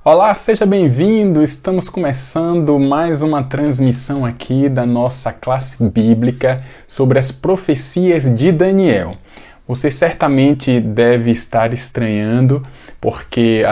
Olá, seja bem-vindo! Estamos começando mais uma transmissão aqui da nossa classe bíblica sobre as profecias de Daniel. Você certamente deve estar estranhando, porque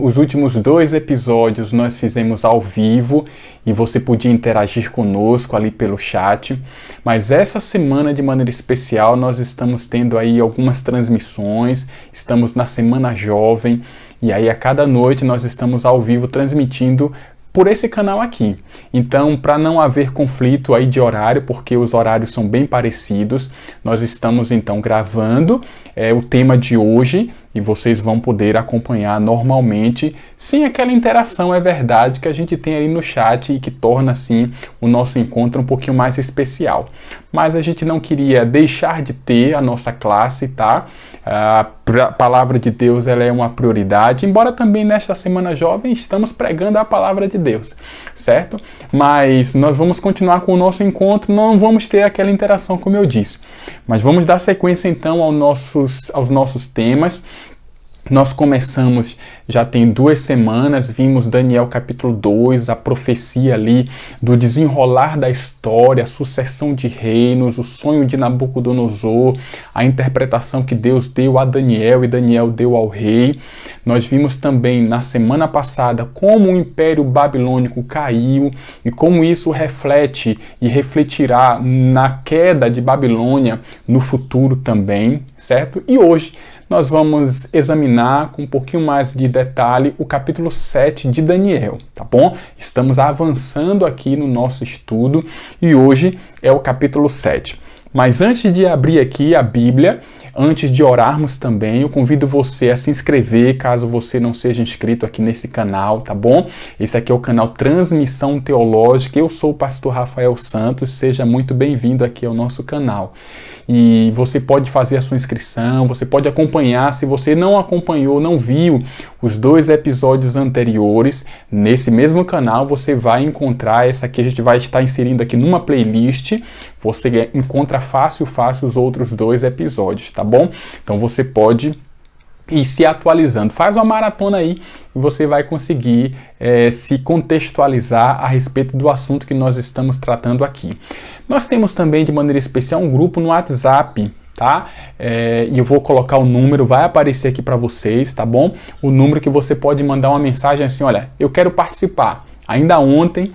os últimos 2 episódios nós fizemos ao vivo e você podia interagir conosco ali pelo chat. Mas essa semana, de maneira especial, nós estamos tendo aí algumas transmissões, estamos na Semana Jovem, e aí a cada noite nós estamos ao vivo transmitindo por esse canal aqui. Então, para não haver conflito aí de horário, porque os horários são bem parecidos, nós estamos então gravando o tema de hoje e vocês vão poder acompanhar normalmente, sem aquela interação, é verdade, que a gente tem aí no chat e que torna assim o nosso encontro um pouquinho mais especial. Mas a gente não queria deixar de ter a nossa classe, tá? A palavra de Deus, ela é uma prioridade, embora também nesta Semana Jovem estamos pregando a palavra de Deus, certo? Mas nós vamos continuar com o nosso encontro, não vamos ter aquela interação como eu disse. Mas vamos dar sequência então aos nossos temas. Nós começamos, já tem 2 semanas, vimos Daniel capítulo 2, a profecia ali do desenrolar da história, a sucessão de reinos, o sonho de Nabucodonosor, a interpretação que Deus deu a Daniel e Daniel deu ao rei. Nós vimos também na semana passada como o Império Babilônico caiu e como isso reflete e refletirá na queda de Babilônia no futuro também, certo? E hoje nós vamos examinar com um pouquinho mais de detalhe o capítulo 7 de Daniel, tá bom? Estamos avançando aqui no nosso estudo e hoje é o capítulo 7. Mas antes de abrir aqui a Bíblia, antes de orarmos também, eu convido você a se inscrever, caso você não seja inscrito aqui nesse canal, tá bom? Esse aqui é o canal Transmissão Teológica, eu sou o pastor Rafael Santos, seja muito bem-vindo aqui ao nosso canal. E você pode fazer a sua inscrição, você pode acompanhar, se você não acompanhou, não viu os 2 episódios anteriores, nesse mesmo canal você vai encontrar, essa aqui a gente vai estar inserindo aqui numa playlist, você encontra fácil os outros 2 episódios, tá bom? Então você pode ir se atualizando. Faz uma maratona aí e você vai conseguir se contextualizar a respeito do assunto que nós estamos tratando aqui. Nós temos também, de maneira especial, um grupo no WhatsApp, tá? E eu vou colocar o número, vai aparecer aqui para vocês, tá bom? O número que você pode mandar uma mensagem assim, olha, eu quero participar. Ainda ontem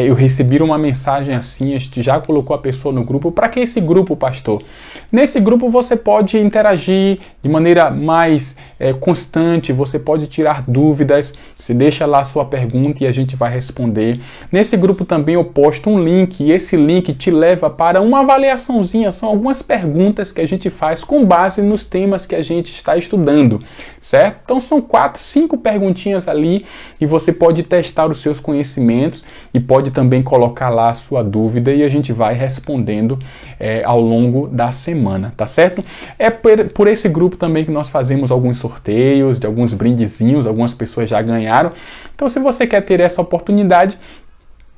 eu recebi uma mensagem assim, a gente já colocou a pessoa no grupo. Para que esse grupo, pastor? Nesse grupo você pode interagir de maneira mais constante, você pode tirar dúvidas, você deixa lá a sua pergunta e a gente vai responder. Nesse grupo também eu posto um link e esse link te leva para uma avaliaçãozinha, são algumas perguntas que a gente faz com base nos temas que a gente está estudando, certo? Então são 4, 5 perguntinhas ali e você pode testar os seus conhecimentos e pode também colocar lá a sua dúvida e a gente vai respondendo ao longo da semana, tá certo? É por esse grupo também que nós fazemos alguns sorteios de alguns brindezinhos, algumas pessoas já ganharam. Então, se você quer ter essa oportunidade,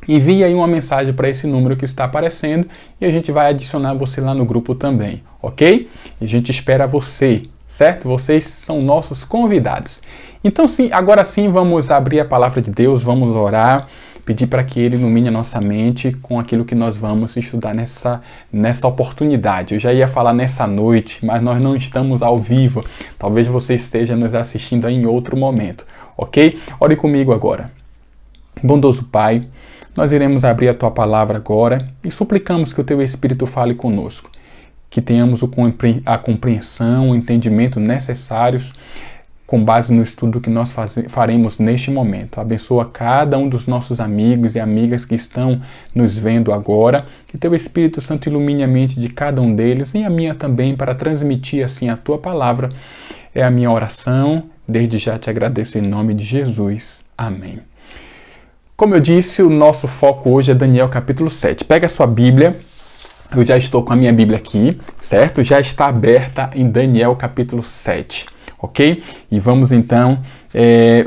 envie aí uma mensagem para esse número que está aparecendo e a gente vai adicionar você lá no grupo também, ok? E a gente espera você, certo? Vocês são nossos convidados. Então, sim, agora sim, vamos abrir a palavra de Deus, vamos orar, pedir para que Ele ilumine a nossa mente com aquilo que nós vamos estudar nessa oportunidade. Eu já ia falar nessa noite, mas nós não estamos ao vivo. Talvez você esteja nos assistindo aí em outro momento, ok? Ore comigo agora. Bondoso Pai, nós iremos abrir a Tua palavra agora e suplicamos que o Teu Espírito fale conosco, que tenhamos a compreensão, o entendimento necessários com base no estudo que nós faremos neste momento. Abençoa cada um dos nossos amigos e amigas que estão nos vendo agora, que Teu Espírito Santo ilumine a mente de cada um deles e a minha também, para transmitir assim a Tua palavra. É a minha oração, desde já te agradeço em nome de Jesus. Amém. Como eu disse, o nosso foco hoje é Daniel capítulo 7. Pega a sua Bíblia, eu já estou com a minha Bíblia aqui, certo? Já está aberta em Daniel capítulo 7. Ok? E vamos então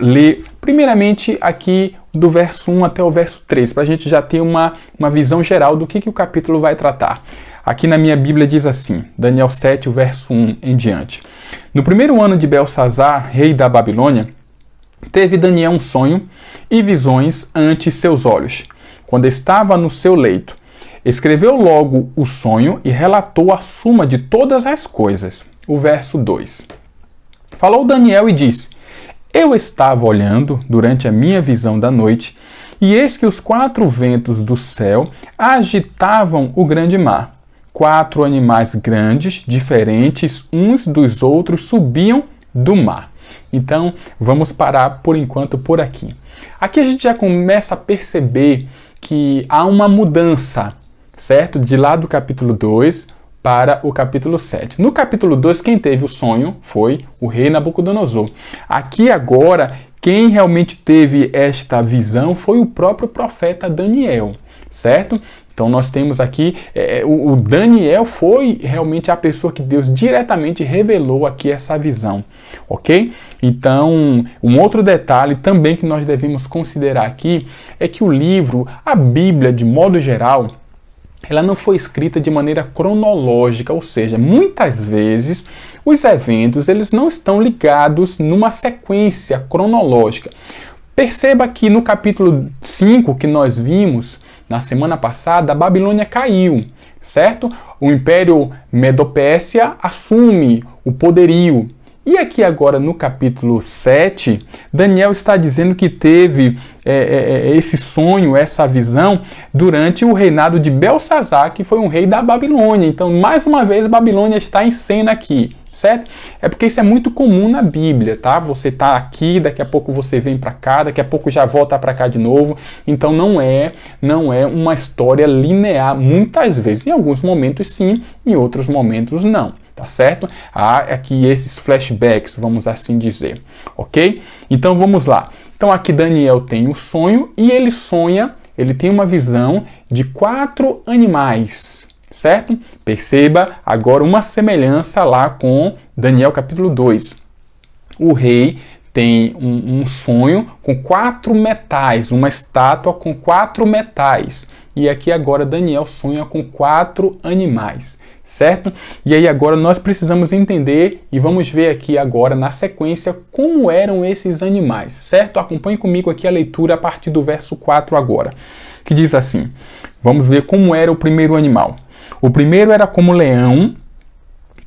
ler primeiramente aqui do verso 1 até o verso 3, para a gente já ter uma visão geral do que o capítulo vai tratar. Aqui na minha Bíblia diz assim, Daniel 7, o verso 1 em diante. No primeiro ano de Belsazar, rei da Babilônia, Teve Daniel um sonho e visões ante seus olhos, quando estava no seu leito. Escreveu logo o sonho e relatou a suma de todas as coisas. O verso 2. Falou Daniel e disse: Eu estava olhando durante a minha visão da noite, e eis que os 4 ventos do céu agitavam o grande mar. 4 animais grandes, diferentes uns dos outros, subiam do mar. Então, vamos parar por enquanto por aqui. Aqui a gente já começa a perceber que há uma mudança, certo? De lá do capítulo 2 para o capítulo 7. No capítulo 2, quem teve o sonho foi o rei Nabucodonosor. Aqui agora, quem realmente teve esta visão foi o próprio profeta Daniel, certo? Então nós temos aqui, o Daniel foi realmente a pessoa que Deus diretamente revelou aqui essa visão, ok? Então, um outro detalhe também que nós devemos considerar aqui é que o livro, a Bíblia de modo geral, ela não foi escrita de maneira cronológica, ou seja, muitas vezes os eventos eles não estão ligados numa sequência cronológica. Perceba que no capítulo 5 que nós vimos na semana passada, a Babilônia caiu, certo? O Império Medo-Pérsia assume o poderio. E aqui agora no capítulo 7, Daniel está dizendo que teve esse sonho, essa visão, durante o reinado de Belsazar, que foi um rei da Babilônia. Então, mais uma vez, a Babilônia está em cena aqui, certo? É porque isso é muito comum na Bíblia, tá? Você está aqui, daqui a pouco você vem para cá, daqui a pouco já volta para cá de novo. Então, não é uma história linear, muitas vezes. Em alguns momentos sim, em outros momentos não. Tá certo? Há aqui esses flashbacks, vamos assim dizer, ok? Então vamos lá. Então aqui Daniel tem o sonho e ele tem uma visão de 4 animais, certo? Perceba agora uma semelhança lá com Daniel capítulo 2. O rei tem um sonho com 4 metais, uma estátua com 4 metais. E aqui agora Daniel sonha com 4 animais, certo? E aí agora nós precisamos entender e vamos ver aqui agora na sequência como eram esses animais, certo? Acompanhe comigo aqui a leitura a partir do verso 4 agora, que diz assim, vamos ver como era o primeiro animal. O primeiro era como leão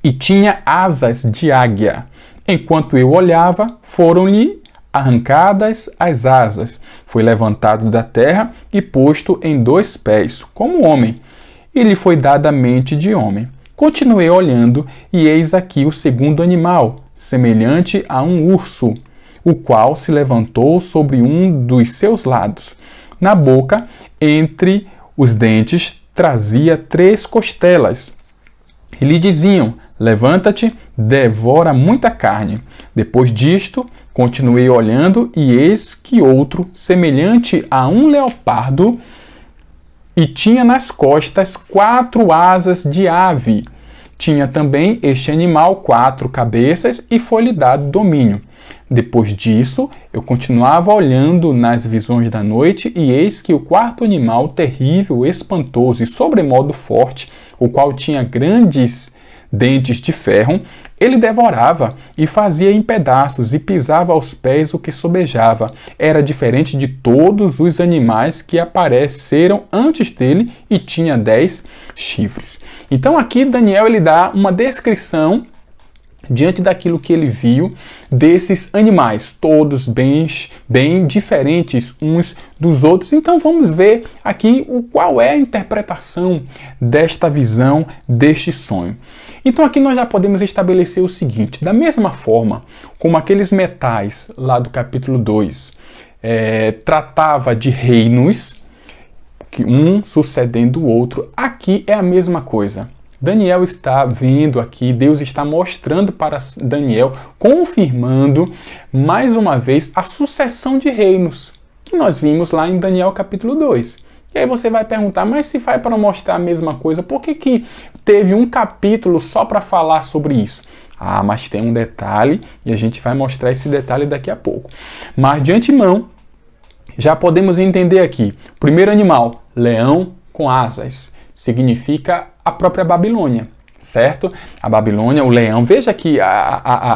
e tinha asas de águia. Enquanto eu olhava, foram-lhe arrancadas as asas. Foi levantado da terra e posto em 2 pés, como homem. E lhe foi dada a mente de homem. Continuei olhando, e eis aqui o segundo animal, semelhante a um urso, o qual se levantou sobre um dos seus lados. Na boca, entre os dentes, trazia 3 costelas. E lhe diziam: levanta-te, devora muita carne. Depois disto, continuei olhando, e eis que outro, semelhante a um leopardo, e tinha nas costas 4 asas de ave. Tinha também este animal 4 cabeças, e foi-lhe dado domínio. Depois disso, eu continuava olhando nas visões da noite, e eis que o 4º animal, terrível, espantoso e sobremodo forte, o qual tinha grandes dentes de ferro, ele devorava e fazia em pedaços e pisava aos pés o que sobejava. Era diferente de todos os animais que apareceram antes dele e tinha 10 chifres. Então aqui Daniel ele dá uma descrição diante daquilo que ele viu desses animais, todos bem diferentes uns dos outros. Então vamos ver aqui qual é a interpretação desta visão, deste sonho. Então aqui nós já podemos estabelecer o seguinte: da mesma forma como aqueles metais lá do capítulo 2 tratava de reinos, que um sucedendo o outro, aqui é a mesma coisa. Daniel está vendo aqui, Deus está mostrando para Daniel, confirmando mais uma vez a sucessão de reinos que nós vimos lá em Daniel capítulo 2. E aí você vai perguntar, mas se vai para mostrar a mesma coisa, por que teve um capítulo só para falar sobre isso? Ah, mas tem um detalhe e a gente vai mostrar esse detalhe daqui a pouco. Mas de antemão, já podemos entender aqui. Primeiro animal, leão com asas, significa a própria Babilônia, certo? A Babilônia, o leão. Veja que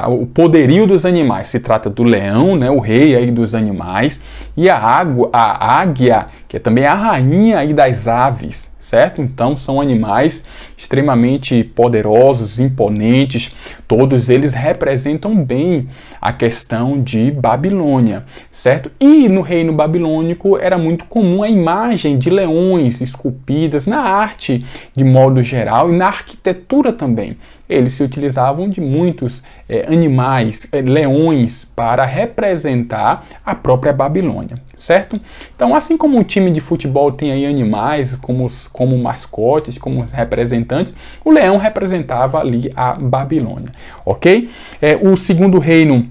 o poderio dos animais. Se trata do leão, né, o rei aí dos animais, e a águia, que é também a rainha aí das aves, certo? Então são animais extremamente poderosos, imponentes. Todos eles representam bem a questão de Babilônia, certo? E no reino babilônico era muito comum a imagem de leões esculpidas na arte de modo geral e na arquitetura também. Eles se utilizavam de muitos animais, leões, para representar a própria Babilônia, certo? Então, assim como um time de futebol tem aí animais como mascotes, como representantes, o leão representava ali a Babilônia, ok? O segundo reino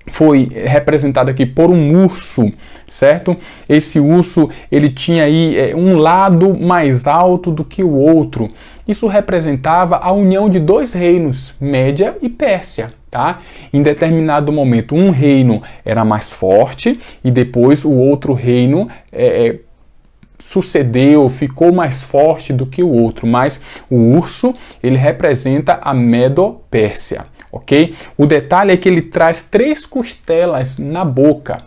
foi representado aqui por um urso, certo? Esse urso, ele tinha aí um lado mais alto do que o outro. Isso representava a união de dois reinos, Média e Pérsia, tá? Em determinado momento, um reino era mais forte e depois o outro reino sucedeu, ficou mais forte do que o outro, mas o urso, ele representa a Medo-Pérsia. Ok? O detalhe é que ele traz 3 costelas na boca.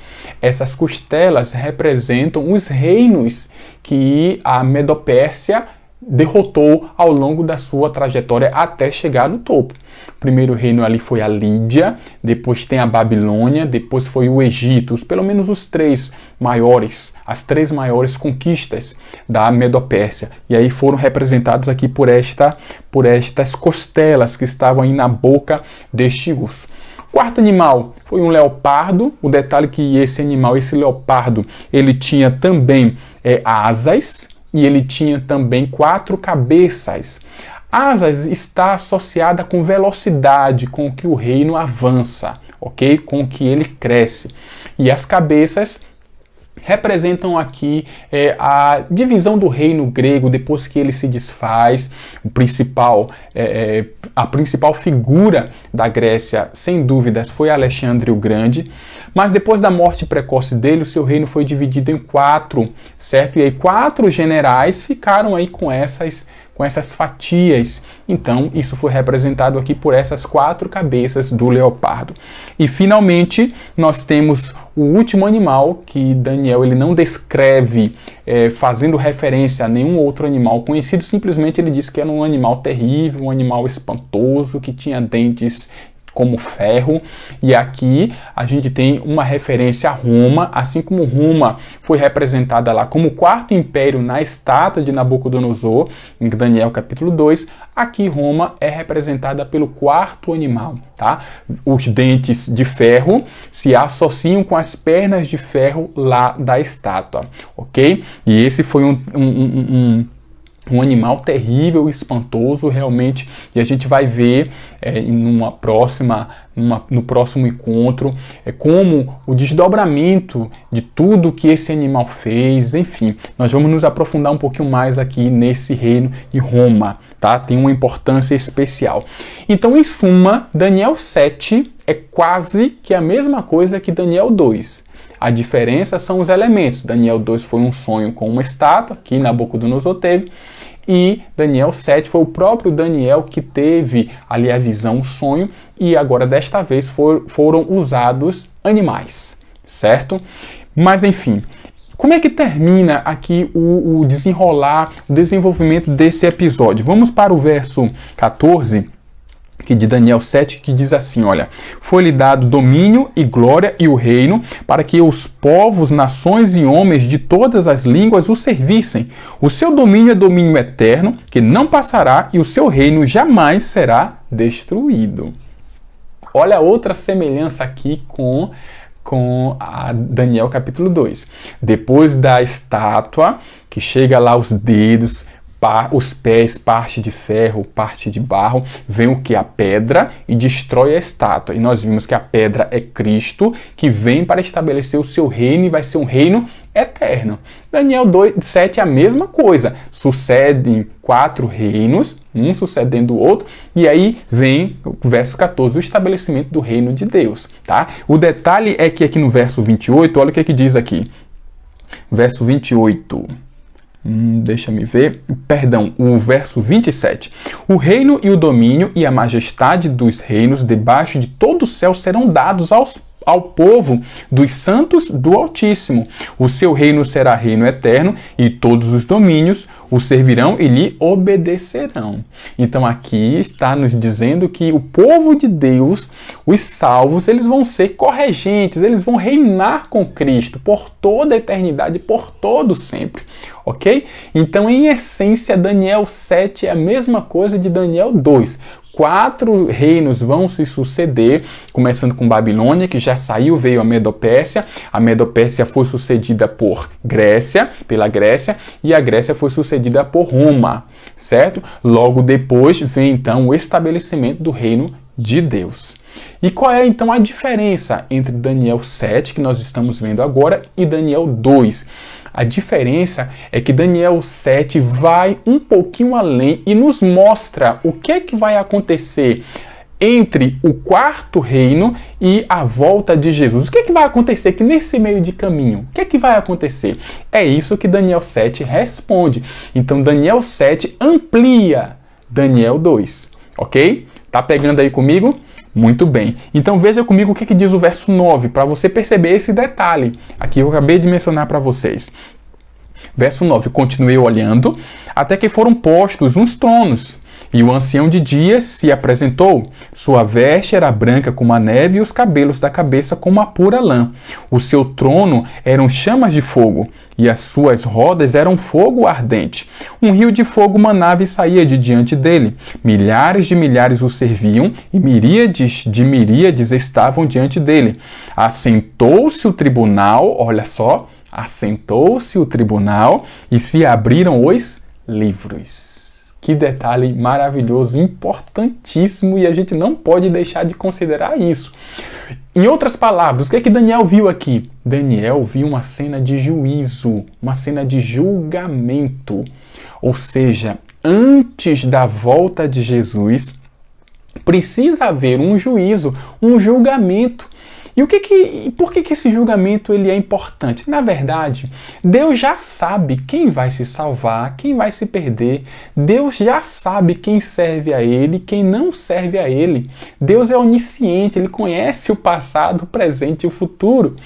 Essas costelas representam os reinos que a Medo-Pérsia derrotou ao longo da sua trajetória até chegar no topo. O primeiro reino ali foi a Lídia, depois tem a Babilônia, depois foi o Egito, pelo menos os 3 maiores, as 3 maiores conquistas da Medo-Pérsia. E aí foram representados aqui por estas costelas que estavam aí na boca deste urso. O quarto animal foi um leopardo. O detalhe é que esse animal, esse leopardo, ele tinha também asas, e ele tinha também 4 cabeças. Asas está associada com velocidade, com que o reino avança, ok? Com que ele cresce. E as cabeças representam aqui a divisão do reino grego depois que ele se desfaz. A principal figura da Grécia, sem dúvidas, foi Alexandre o Grande, mas depois da morte precoce dele, o seu reino foi dividido em 4, certo? E aí 4 generais ficaram aí com essas fatias. Então, isso foi representado aqui por essas 4 cabeças do leopardo. E, finalmente, nós temos o último animal, que Daniel ele não descreve fazendo referência a nenhum outro animal conhecido, simplesmente ele diz que era um animal terrível, um animal espantoso, que tinha dentes como ferro, e aqui a gente tem uma referência a Roma, assim como Roma foi representada lá como o 4º império na estátua de Nabucodonosor, em Daniel capítulo 2, aqui Roma é representada pelo 4º animal, tá? Os dentes de ferro se associam com as pernas de ferro lá da estátua, ok? E esse foi um animal terrível, espantoso, realmente, e a gente vai ver no próximo encontro como o desdobramento de tudo que esse animal fez. Enfim, nós vamos nos aprofundar um pouquinho mais aqui nesse reino de Roma, tá? Tem uma importância especial. Então, em suma, Daniel 7 é quase que a mesma coisa que Daniel 2. A diferença são os elementos. Daniel 2 foi um sonho com uma estátua, que Nabucodonosor teve, e Daniel 7 foi o próprio Daniel que teve ali a visão, o sonho, e agora desta vez foram usados animais, certo? Mas enfim, como é que termina aqui o desenvolvimento desse episódio? Vamos para o verso 14, que de Daniel 7, que diz assim, olha: foi-lhe dado domínio e glória e o reino, para que os povos, nações e homens de todas as línguas o servissem. O seu domínio é domínio eterno, que não passará, e o seu reino jamais será destruído. Olha outra semelhança aqui com a Daniel capítulo 2. Depois da estátua, que chega lá os dedos, os pés, parte de ferro, parte de barro, vem o que? A pedra, e destrói a estátua. E nós vimos que a pedra é Cristo, que vem para estabelecer o seu reino, e vai ser um reino eterno. Daniel 7 é a mesma coisa. Sucedem 4 reinos, um sucedendo o outro, e aí vem o verso 14, o estabelecimento do reino de Deus, tá? O detalhe é que aqui no verso 28, olha o que diz aqui. Verso 28. Deixa-me ver. Perdão, o verso 27. O reino e o domínio e a majestade dos reinos debaixo de todo o céu serão dados ao povo dos santos do Altíssimo. O seu reino será reino eterno e todos os domínios o servirão e lhe obedecerão. Então aqui está nos dizendo que o povo de Deus, os salvos, eles vão ser corregentes, eles vão reinar com Cristo por toda a eternidade, por todo sempre, ok? Então, em essência, Daniel 7 é a mesma coisa de Daniel 2. 4 reinos vão se suceder, começando com Babilônia, que já saiu, veio a Medopérsia. A Medopérsia foi sucedida pela Grécia, e a Grécia foi sucedida por Roma, certo? Logo depois vem então o estabelecimento do reino de Deus. E qual é então a diferença entre Daniel 7, que nós estamos vendo agora, e Daniel 2? A diferença é que Daniel 7 vai um pouquinho além e nos mostra o que é que vai acontecer entre o quarto reino e a volta de Jesus. O que é que vai acontecer aqui nesse meio de caminho? O que é que vai acontecer? É isso que Daniel 7 responde. Então Daniel 7 amplia Daniel 2, ok? Tá pegando aí comigo? Muito bem. Então veja comigo o que diz o verso 9, para você perceber esse detalhe. Aqui eu acabei de mencionar para vocês. Verso 9. Continuei olhando, até que foram postos uns tronos, e o ancião de dias se apresentou. Sua veste era branca como a neve e os cabelos da cabeça como a pura lã. O seu trono eram chamas de fogo, e as suas rodas eram fogo ardente. Um rio de fogo manava e saía de diante dele. Milhares de milhares o serviam, e miríades de miríades estavam diante dele. Assentou-se o tribunal, olha só, assentou-se o tribunal e se abriram os livros. Que detalhe maravilhoso, importantíssimo, e a gente não pode deixar de considerar isso. Em outras palavras, o que é que Daniel viu aqui? Daniel viu uma cena de juízo, uma cena de julgamento. Ou seja, antes da volta de Jesus, precisa haver um juízo, um julgamento. E por que esse julgamento ele é importante? Na verdade, Deus já sabe quem vai se salvar, quem vai se perder. Deus já sabe quem serve a Ele, quem não serve a Ele. Deus é onisciente, Ele conhece o passado, o presente e o futuro.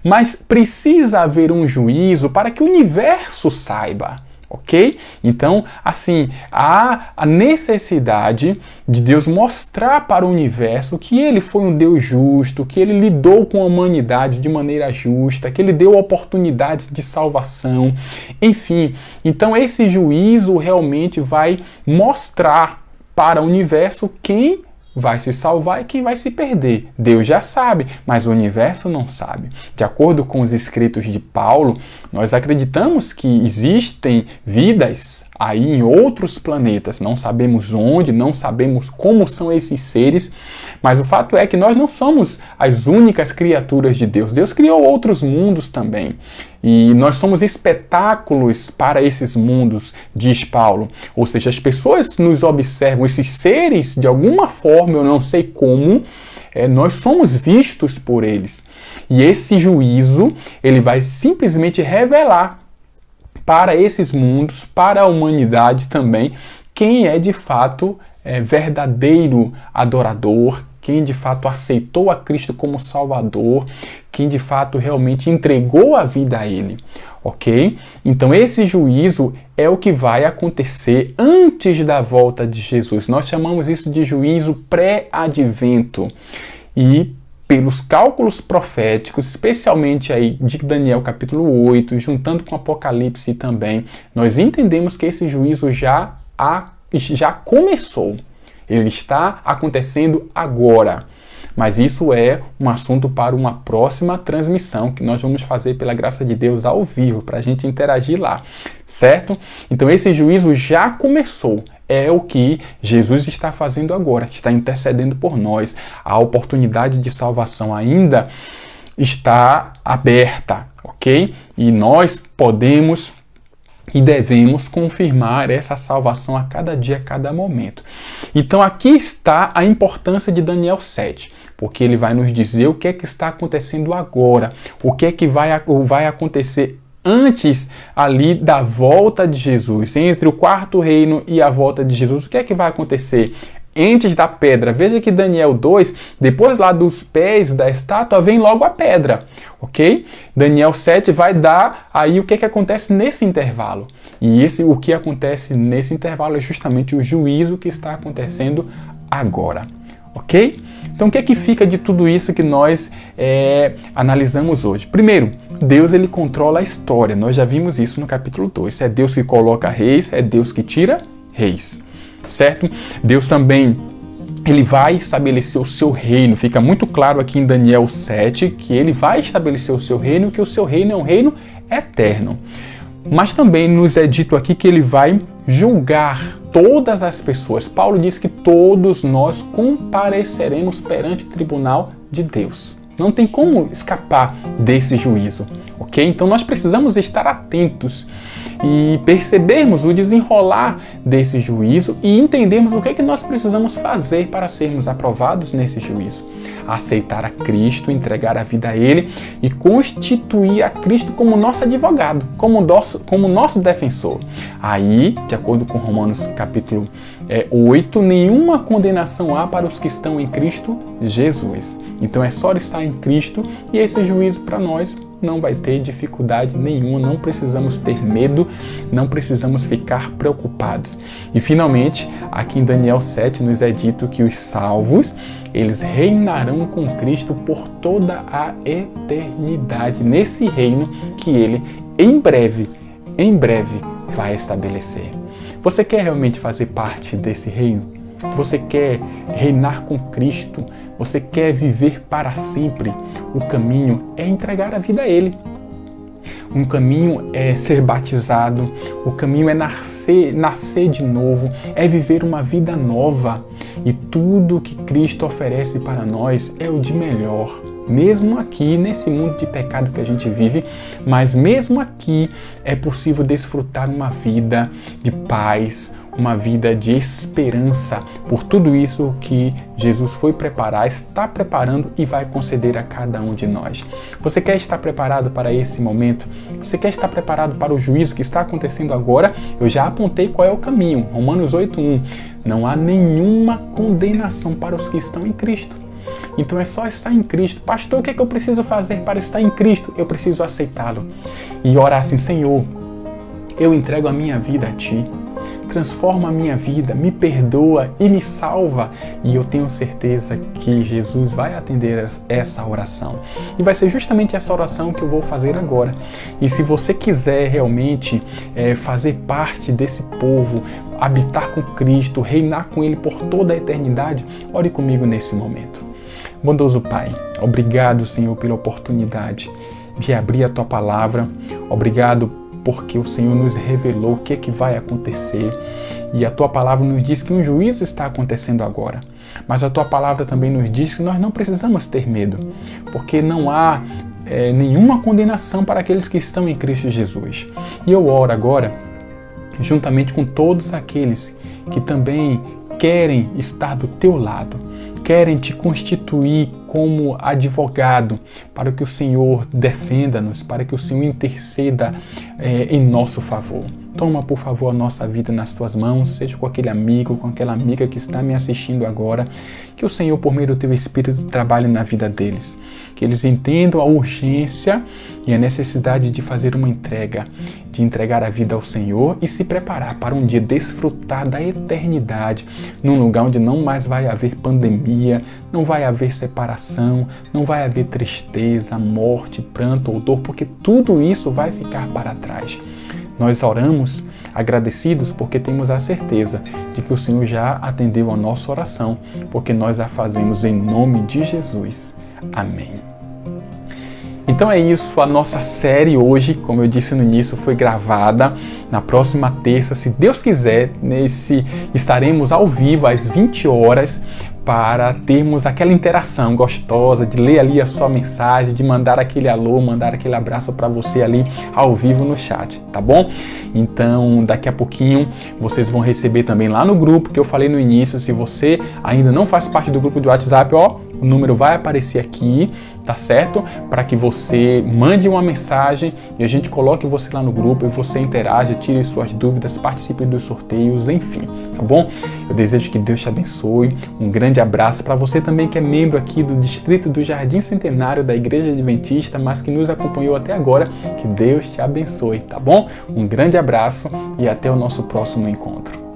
Mas precisa haver um juízo para que o universo saiba. Ok? Então, assim, há a necessidade de Deus mostrar para o universo que Ele foi um Deus justo, que Ele lidou com a humanidade de maneira justa, que Ele deu oportunidades de salvação, enfim. Então, esse juízo realmente vai mostrar para o universo quem vai se salvar e quem vai se perder. Deus já sabe, mas o universo não sabe. De acordo com os escritos de Paulo, nós acreditamos que existem vidas aí em outros planetas. Não sabemos onde, não sabemos como são esses seres, mas o fato é que nós não somos as únicas criaturas de Deus. Deus criou outros mundos também. E nós somos espetáculos para esses mundos, diz Paulo. Ou seja, as pessoas nos observam, esses seres, de alguma forma, eu não sei como, nós somos vistos por eles. E esse juízo, ele vai simplesmente revelar para esses mundos, para a humanidade também, quem é de fato verdadeiro adorador, quem de fato aceitou a Cristo como Salvador, quem de fato realmente entregou a vida a Ele, ok? Então esse juízo é o que vai acontecer antes da volta de Jesus. Nós chamamos isso de juízo pré-advento. E pelos cálculos proféticos, especialmente aí de Daniel capítulo 8, juntando com Apocalipse também, nós entendemos que esse juízo já começou. Ele está acontecendo agora. Mas isso é um assunto para uma próxima transmissão que nós vamos fazer pela graça de Deus ao vivo, para a gente interagir lá, certo? Então esse juízo já começou. É o que Jesus está fazendo agora, está intercedendo por nós. A oportunidade de salvação ainda está aberta, ok? E nós podemos e devemos confirmar essa salvação a cada dia, a cada momento. Então aqui está a importância de Daniel 7, porque ele vai nos dizer o que é que está acontecendo agora, o que é que vai acontecer antes ali da volta de Jesus, entre o quarto reino e a volta de Jesus, o que é que vai acontecer? Antes da pedra, veja que Daniel 2, depois lá dos pés da estátua, vem logo a pedra, ok? Daniel 7 vai dar aí o que é que acontece nesse intervalo. E o que acontece nesse intervalo é justamente o juízo que está acontecendo agora, ok? Então o que é que fica de tudo isso que nós analisamos hoje? Primeiro, Deus ele controla a história, nós já vimos isso no capítulo 2. É Deus que coloca reis, é Deus que tira reis. Certo? Deus também ele vai estabelecer o seu reino. Fica muito claro aqui em Daniel 7 que ele vai estabelecer o seu reino, que o seu reino é um reino eterno. Mas também nos é dito aqui que ele vai julgar todas as pessoas. Paulo diz que todos nós compareceremos perante o tribunal de Deus. Não tem como escapar desse juízo, ok? Então nós precisamos estar atentos e percebermos o desenrolar desse juízo e entendermos o que é que nós precisamos fazer para sermos aprovados nesse juízo. Aceitar a Cristo, entregar a vida a Ele e constituir a Cristo como nosso advogado, como nosso defensor. Aí, de acordo com Romanos capítulo 8, nenhuma condenação há para os que estão em Cristo Jesus. Então é só estar em Cristo e esse juízo para nós não vai ter dificuldade nenhuma, não precisamos ter medo, não precisamos ficar preocupados. E finalmente, aqui em Daniel 7 nos é dito que os salvos, eles reinarão com Cristo por toda a eternidade, nesse reino que ele em breve vai estabelecer. Você quer realmente fazer parte desse reino? Você quer reinar com Cristo? Você quer viver para sempre? O caminho é entregar a vida a Ele. Um caminho é ser batizado, o caminho é nascer de novo, é viver uma vida nova. E tudo que Cristo oferece para nós é o de melhor. Mesmo aqui, nesse mundo de pecado que a gente vive, mas mesmo aqui é possível desfrutar uma vida de paz, uma vida de esperança por tudo isso que Jesus foi preparar, está preparando e vai conceder a cada um de nós. Você quer estar preparado para esse momento? Você quer estar preparado para o juízo que está acontecendo agora? Eu já apontei qual é o caminho. Romanos 8:1. Não há nenhuma condenação para os que estão em Cristo. Então é só estar em Cristo. Pastor, o que é que eu preciso fazer para estar em Cristo? Eu preciso aceitá-lo e orar assim: Senhor, eu entrego a minha vida a Ti. Transforma a minha vida, me perdoa e me salva. E eu tenho certeza que Jesus vai atender essa oração. E vai ser justamente essa oração que eu vou fazer agora. E se você quiser realmente fazer parte desse povo, habitar com Cristo, reinar com Ele por toda a eternidade, ore comigo nesse momento. Bondoso Pai, obrigado, Senhor, pela oportunidade de abrir a Tua palavra. Obrigado porque o Senhor nos revelou o que é que vai acontecer. E a Tua palavra nos diz que um juízo está acontecendo agora. Mas a Tua palavra também nos diz que nós não precisamos ter medo, porque não há nenhuma condenação para aqueles que estão em Cristo Jesus. E eu oro agora, juntamente com todos aqueles que também querem estar do Teu lado, querem Te constituir como advogado, para que o Senhor defenda-nos, para que o Senhor interceda em nosso favor. Toma, por favor, a nossa vida nas Tuas mãos, seja com aquele amigo, com aquela amiga que está me assistindo agora, que o Senhor, por meio do Teu Espírito, trabalhe na vida deles, que eles entendam a urgência e a necessidade de fazer uma entrega, de entregar a vida ao Senhor e se preparar para um dia desfrutar da eternidade, num lugar onde não mais vai haver pandemia, não vai haver separação, não vai haver tristeza, morte, pranto ou dor, porque tudo isso vai ficar para trás. Nós oramos agradecidos porque temos a certeza de que o Senhor já atendeu a nossa oração, porque nós a fazemos em nome de Jesus. Amém. Então é isso, a nossa série hoje, como eu disse no início, foi gravada. Na próxima terça, se Deus quiser, estaremos ao vivo às 20 horas para termos aquela interação gostosa, de ler ali a sua mensagem, de mandar aquele alô, mandar aquele abraço para você ali ao vivo no chat, tá bom? Então, daqui a pouquinho, vocês vão receber também lá no grupo que eu falei no início. Se você ainda não faz parte do grupo de WhatsApp, o número vai aparecer aqui, tá certo? Para que você mande uma mensagem e a gente coloque você lá no grupo e você interaja, tire suas dúvidas, participe dos sorteios, enfim, tá bom? Eu desejo que Deus te abençoe, um grande abraço para você também que é membro aqui do Distrito do Jardim Centenário da Igreja Adventista, mas que nos acompanhou até agora, que Deus te abençoe, tá bom? Um grande abraço e até o nosso próximo encontro.